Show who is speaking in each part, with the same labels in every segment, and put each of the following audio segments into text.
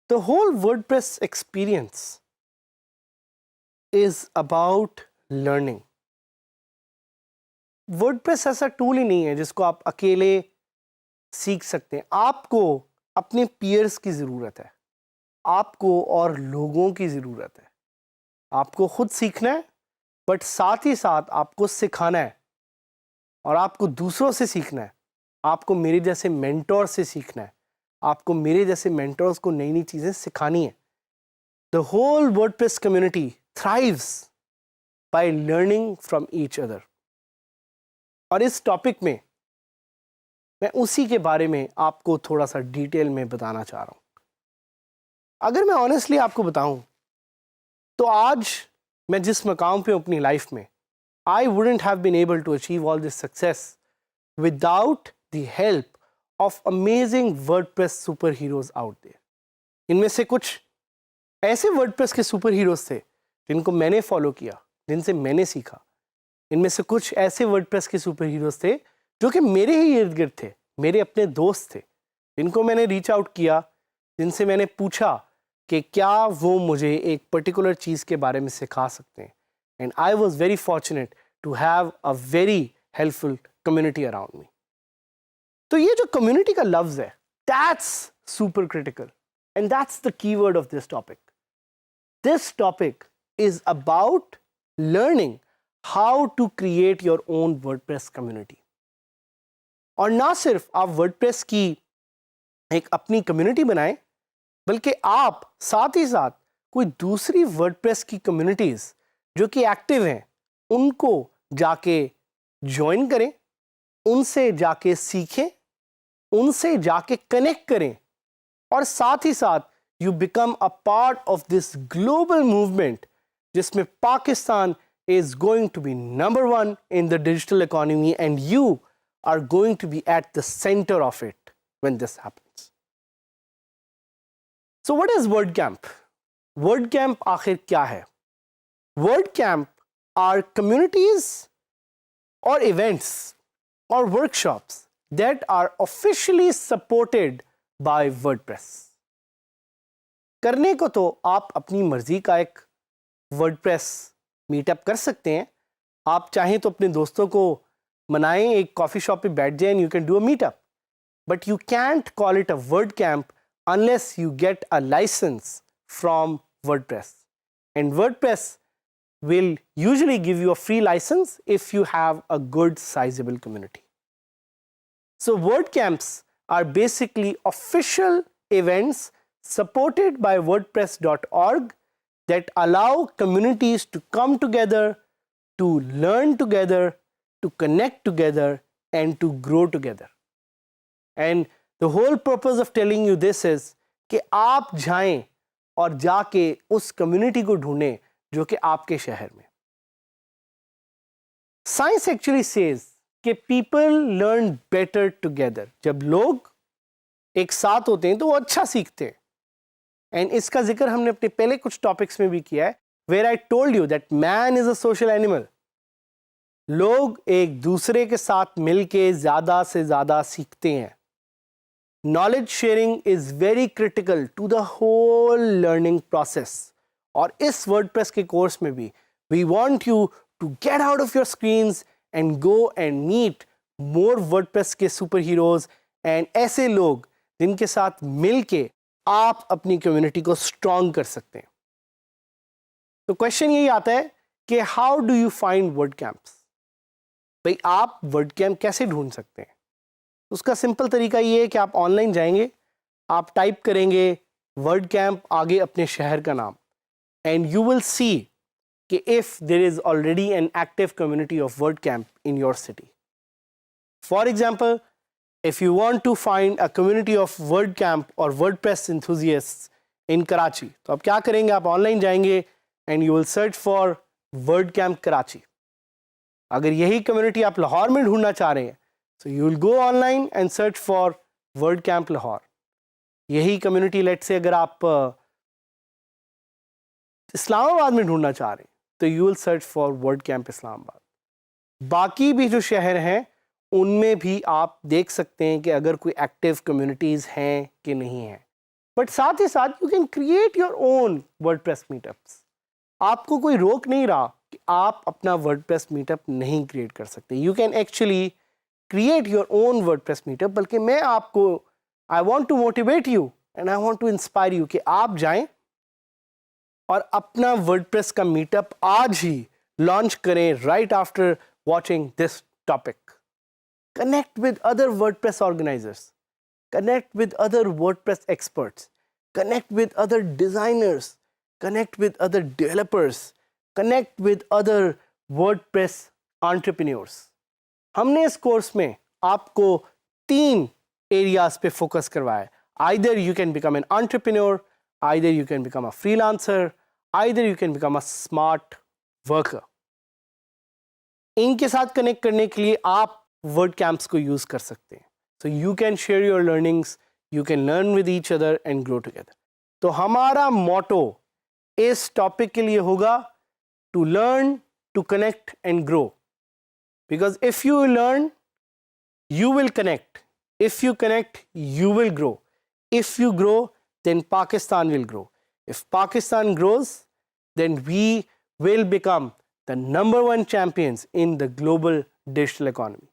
Speaker 1: The whole WordPress experience is about learning. WordPress ऐसा tool ही नहीं है जिसको आप अकेले सीख सकते हैं. आपको अपने पीयर्स की ज़रूरत है, आपको और लोगों की ज़रूरत है. आपको खुद सीखना है, बट साथ ही साथ आपको सिखाना है और आपको दूसरों से सीखना है. आपको मेरे जैसे मेंटोर से सीखना है, आपको मेरे जैसे मेंटोर्स को नई नई चीज़ें सिखानी है. The whole WordPress community thrives by learning from each other. और इस टॉपिक में मैं उसी के बारे में आपको थोड़ा सा डिटेल में बताना चाह रहा हूँ. अगर मैं ऑनेस्टली आपको बताऊं तो आज मैं जिस मकाम पे अपनी लाइफ में, I wouldn't have been able to achieve all this success without the help of amazing WordPress superheroes out there. इनमें से कुछ ऐसे वर्डप्रेस के सुपर हीरोज थे जिनको मैंने फॉलो किया, जिनसे मैंने सीखा. इनमें से कुछ ऐसे वर्डप्रेस के सुपर हीरोज थे जो कि मेरे ही इर्द गिर्द थे, मेरे अपने दोस्त थे, जिनको मैंने रीच आउट किया, जिनसे मैंने पूछा कि क्या वो मुझे एक पर्टिकुलर चीज़ के बारे में सिखा सकते हैं. And I was very fortunate to have a very helpful community around me. तो ये जो कम्युनिटी का लफ्ज़ है, that's super critical and that's the keyword of this topic. This topic is about learning how to create your own WordPress community. और ना सिर्फ आप वर्डप्रेस की एक अपनी कम्युनिटी बनाएं, बल्कि आप साथ ही साथ कोई दूसरी वर्डप्रेस की कम्युनिटीज़ जो कि एक्टिव हैं उनको जाके ज्वाइन करें, उनसे जाके सीखें, उनसे जाके कनेक्ट करें, और साथ ही साथ you become a part of this global movement जिसमें Pakistan is going to be number one in the digital economy, and you are going to be at the center of it when this happens. So what is WordCamp? WordCamp आखिर क्या है? WordCamp are communities or events or workshops that are officially supported by WordPress. करने को तो आप अपनी मर्जी का एक WordPress मीटअप कर सकते हैं. आप चाहें तो अपने दोस्तों को मनाएं, एक कॉफ़ी शॉप पे बैठ जाएं, you can do a meetup. But you can't call it a WordCamp unless you get a licence from WordPress. And WordPress will usually give you a free license if you have a good sizable community. So WordCamps are basically official events supported by WordPress.org that allow communities to come together, to learn together, to connect together, and to grow together. And the whole purpose of telling you this is कि आप जाएं और जाके उस community को ढूंढें जो कि आपके शहर में. साइंस एक्चुअली सेज कि पीपल लर्न बेटर टुगेदर. जब लोग एक साथ होते हैं तो वो अच्छा सीखते हैं. एंड इसका जिक्र हमने अपने पहले कुछ टॉपिक्स में भी किया है, where I told you that man is a social animal. लोग एक दूसरे के साथ मिलके ज़्यादा से ज़्यादा सीखते हैं. Knowledge sharing is very critical to the whole learning process. और इस वर्डप्रेस के कोर्स में भी we want you to get out of your screens and go and meet more WordPress के सुपर हीरोज एंड ऐसे लोग जिनके साथ मिलके आप अपनी कम्युनिटी को स्ट्रॉन्ग कर सकते हैं. तो क्वेश्चन यही आता है कि how do you find word camps. भाई आप वर्ड कैंप कैसे ढूंढ सकते हैं? उसका सिंपल तरीका ये है कि आप ऑनलाइन जाएंगे, आप टाइप करेंगे वर्ड कैंप आगे अपने शहर का नाम, and you will see if there is already an active community of WordCamp in your city. For example, if you want to find a community of WordCamp or WordPress enthusiasts in Karachi, तो आप क्या करेंगे? आप online जाएंगे and you will search for WordCamp Karachi. अगर यही community आप लाहौर में ढूंढना चाह रहे हैं, so you will go online and search for WordCamp Lahore. यही कम्युनिटी लेट से अगर आप इस्लामाबाद में ढूंढना चाह रहे हैं तो you will search for word camp Islamabad. बाकी भी जो शहर हैं उनमें भी आप देख सकते हैं कि अगर कोई एक्टिव कम्युनिटीज़ हैं कि नहीं हैं. बट साथ ही साथ you can create your own WordPress meetups. आपको कोई रोक नहीं रहा कि आप अपना वर्डप्रेस मीटअप नहीं क्रिएट कर सकते। You can actually create your own WordPress meetup. बल्कि मैं आपको I want to motivate you and I want to inspire you कि आप जाएं और अपना वर्डप्रेस का मीटअप आज ही लॉन्च करें right after watching this topic. Connect with other WordPress organisers, connect with other WordPress experts, connect with other designers, connect with other developers, connect with other WordPress entrepreneurs. हमने इस course में आपको 3 areas पे focus करवाया है। Either you can become an entrepreneur, either you can become a freelancer, either you can become a smart worker. इनके साथ connect करने के लिए आप WordCamps को यूज कर सकते हैं। So you can share your learnings, you can learn with each other and grow together. तो हमारा motto इस टॉपिक के लिए होगा to learn, to connect and grow. Because if you learn, you will connect. If you connect, you will grow. If you grow, then Pakistan will grow. If Pakistan grows, then we will become the #1 champions in the global digital economy.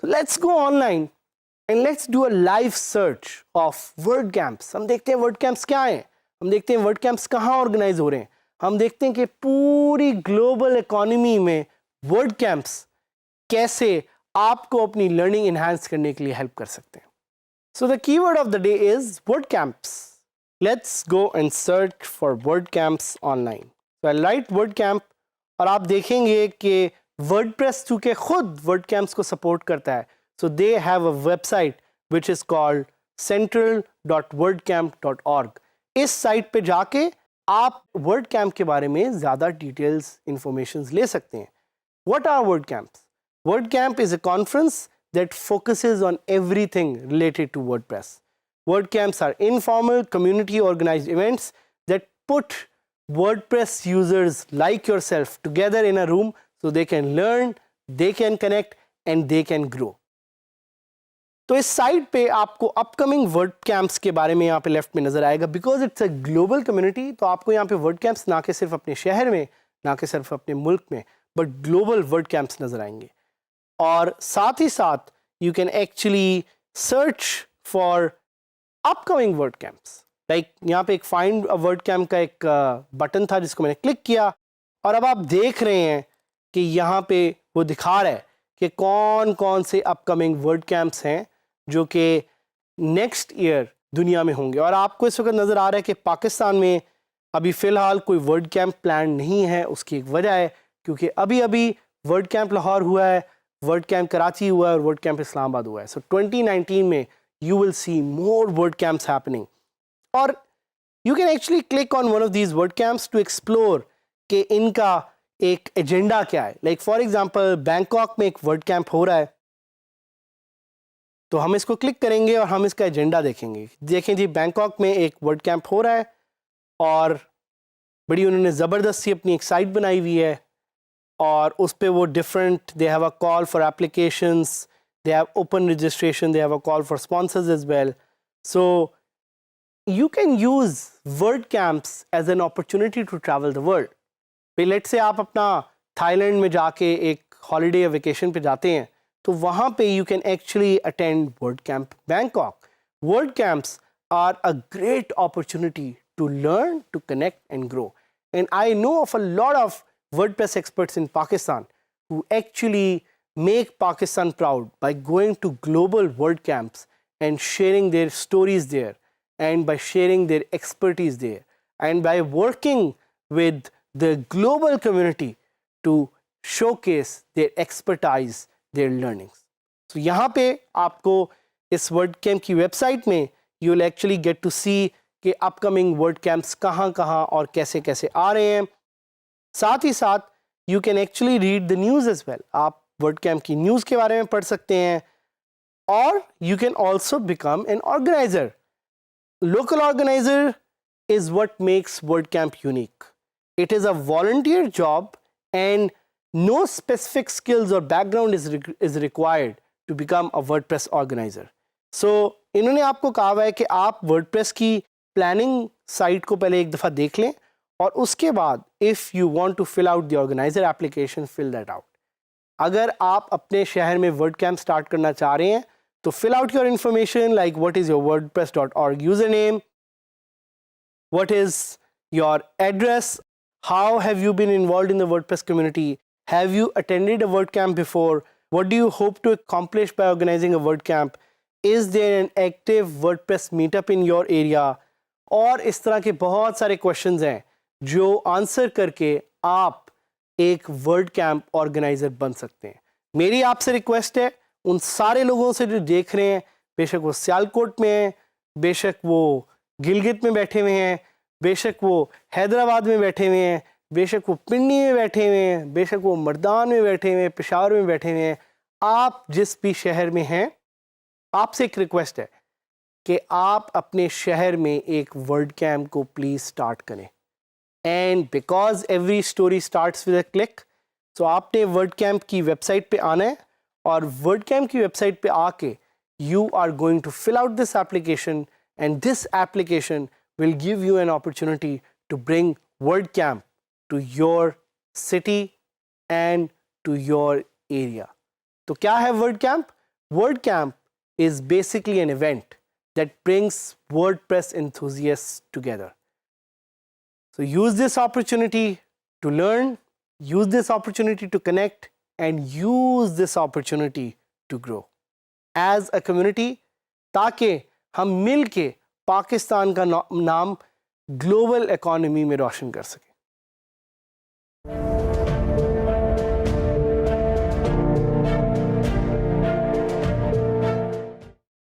Speaker 1: So let's go online and let's do a live search of WordCamps. हम देखते हैं WordCamps क्या हैं, हम देखते हैं WordCamps कहाँ organise हो रहे हैं, हम देखते हैं कि पूरी ग्लोबल इकोनॉमी में WordCamps कैसे आपको अपनी लर्निंग इन्हांस करने के लिए हेल्प कर सकते हैं। So the keyword of the day is WordCamps. Let's go and search for WordCamps online. So I'll write WordCamp और आप देखेंगे कि WordPress चूँकि खुद WordCamps को सपोर्ट करता है, so they have a website which is called central.wordcamp.org. इस साइट पे जाके आप WordCamp के बारे में ज़्यादा डिटेल्स इंफॉर्मेशन ले सकते हैं। What are WordCamps? WordCamp is a conference that focuses on everything related to WordPress. WordCamps are informal, community organized events that put WordPress users like yourself together in a room so they can learn, they can connect and they can grow. तो इस site पे आपको upcoming WordCamps के बारे में यहाँ पे left में नजर आएगा। Because it's a global community, तो आपको यहाँ पे WordCamps ना कि सिर्फ अपने शहर में, ना कि सिर्फ अपने मुल्क में, बट ग्लोबल WordCamps नजर आएंगे। और साथ ही साथ you can actually search for upcoming WordCamps। Like यहाँ पे एक फाइंड अ WordCamp का एक बटन था जिसको मैंने क्लिक किया और अब आप देख रहे हैं कि यहाँ पे वो दिखा रहा है कि कौन कौन से अपकमिंग WordCamps हैं जो कि नेक्स्ट ईयर दुनिया में होंगे। और आपको इस वक्त नज़र आ रहा है कि पाकिस्तान में अभी फ़िलहाल कोई WordCamp प्लान नहीं है। उसकी एक वजह है क्योंकि अभी अभी WordCamp लाहौर हुआ है, WordCamp कराची हुआ है और WordCamp इस्लामाबाद हुआ है। सो 2019 में you will see more WordCamps happening. और you can actually click on one of these WordCamps to explore कि इनका एक एजेंडा क्या है। लाइक फॉर एग्जांपल बैंकॉक में एक WordCamp हो रहा है, तो हम इसको क्लिक करेंगे और हम इसका एजेंडा देखेंगे। देखें जी, बैंकॉक में एक WordCamp हो रहा है और बड़ी उन्होंने ज़बरदस्ती अपनी एक साइट बनाई हुई है और उस पे वो different, they have a call for applications, they have open registration, they have a call for sponsors as well. So you can use WordCamps as an opportunity to travel the world. Let's say आप अपना Thailand में जाके एक holiday या vacation पे जाते हैं तो वहाँ पे you can actually attend WordCamp Bangkok. WordCamps are a great opportunity to learn, to connect and grow. And I know of a lot of WordPress experts in Pakistan who actually make Pakistan proud by going to global WordCamps and sharing their stories there, and by sharing their expertise there, and by working with the global community to showcase their expertise, their learnings. So यहाँ पे आपको इस WordCamp की website में you will actually get to see कि upcoming WordCamps कहाँ और कैसे आ रहे हैं। साथ ही साथ you can actually read the news as well. आप WordCamp की न्यूज़ के बारे में पढ़ सकते हैं और you can also become an organizer. Local organizer is what makes WordCamp unique. It is a volunteer job and no specific skills or background is required to become a WordPress organizer. इन्होंने आपको कहा हुआ है कि आप WordPress की planning site को पहले एक दफ़ा देख लें और उसके बाद if you want to fill out the organiser application, fill that out. अगर आप अपने शहर में वर्ड कैंप स्टार्ट करना चाह रहे हैं तो fill out your information like what is your wordpress.org user name, what is your address, how have you been involved in the WordPress community, have you attended a WordCamp before, what do you hope to accomplish by organizing a WordCamp, is there an active WordPress meetup in your area, और इस तरह के बहुत सारे questions हैं जो answer करके आप एक वर्ड कैंप ऑर्गेनाइजर बन सकते हैं। मेरी आपसे रिक्वेस्ट है उन सारे लोगों से जो देख रहे हैं, बेशक वो सियालकोट में हैं, बेशक वो गिलगित में बैठे हुए हैं, बेशक वो हैदराबाद में बैठे हुए हैं, बेशक वो पिंडी में बैठे हुए हैं, बेशक वो मर्दान में बैठे हुए हैं, पेशावर में बैठे हुए हैं, आप जिस भी शहर में हैं, आपसे एक रिक्वेस्ट है कि आप अपने शहर में एक वर्ड कैंप को प्लीज़ स्टार्ट करें। And because every story starts with a click, तो आपने वर्ड कैंप की वेबसाइट पे आना है और वर्ड कैंप की वेबसाइट पे आके you are going to fill out this application and this application will give you an opportunity to bring WordCamp to your city and to your area. तो क्या है WordCamp? WordCamp is basically an event that brings WordPress enthusiasts together. So use this opportunity to learn, use this opportunity to connect, and use this opportunity to grow as a community, ताकि हम मिल के पाकिस्तान का नाम global economy में रोशन कर सकें।